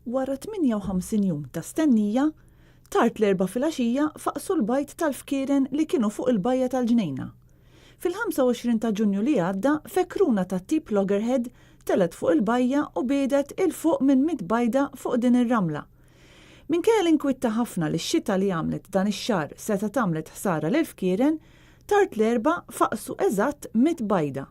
Wara 58 jum ta' stennija, tard l-4 filgħaxija faqsu l-bajt tal-fkieren li kienu fuq il-bajja tal-ġnejna. Fil-25 ta' Ġunju li għadda, fekruna ta' tip Loggerhead telet fuq il-bajja u bedet il-fuq minn 100 bajda fuq din ir-ramla. Minkejja l-inkwitta ħafna li x-xita li għamlet dan ix-xahar seta' tagħmlet ħsara lill-fkieren, tard l-4 faqsu eżatt 100 bajda.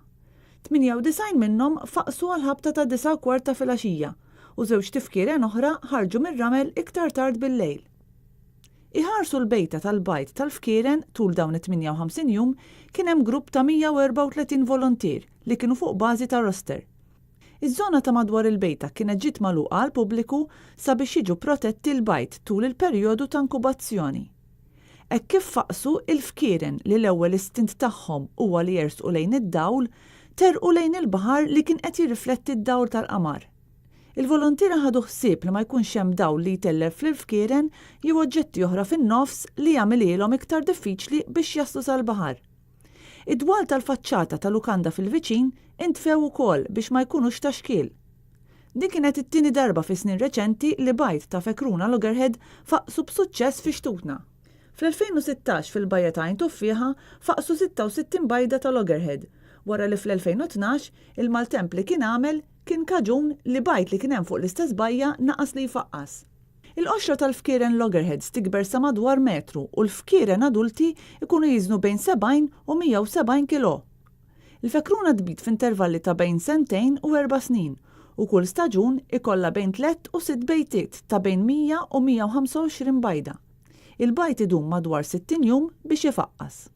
98 minnhom faqsu għal-ħabta ta' 9:15 filgħaxija u żewġ tifkieren oħra ħarġu mir-ramel iktar tard bil-lejl. Iħarsu l-bejta tal-bajt tal-fkieren tul dawn 58 jum kien hemm grupp ta' 134 volontier li kienu fuq bażi ta' roster. Iż-żona ta' madwar il-bejta kienet ġiet magħluqa għal pubbliku sabiex jiġu protetti l-bajt tul il-perjodu ta' inkubazzjoni. Hekk kif faqsu il-fkieren li l-ewwel istint tagħhom huwa li jersqu lejn id-dawl, terqu lejn il-baħar li kien qed jirrifletti d-dawl tal-qamar. Il-volontira ħadu ħsieb li ma jkunx hemm dawl li jteller fl-fkieren jew oġġetti oħra fin-nofs li jagħmililhom iktar diffiċli biex jaslu sal-baħar. Id-dwal tal-faċċata tal-lukanda fil-viċin intfew ukoll biex ma jkunux ta' xkiel. Din kienet it-tieni darba fi snin reċenti li bajt ta' fekruna Loggerhead faqsu b'suċċess fi Xtutna. Fl-2016 fil-bajja ta' Għajn Tuffieħa faqsu 66 bajda ta' Loggerhead, wara li fl-2012 il-maltemp li kien għamel kien kaġun li bajt li kien hemm fuq l-istess bajja naqas li jfaqqas. Il-qoxra tal-fkieren Loggerheads tikber sa madwar metru u l-fkieren adulti ikunu jiżnu bejn 70 u 170 kilo. Il-fekruna tbit f'intervalli ta' bejn 2 u 4 snin u kull staġun ikollha bejn 3 u 6 bejtiet ta' bejn 100 u 125 bajda. Il-bajt idum madwar 60 jum biex jifaqqas.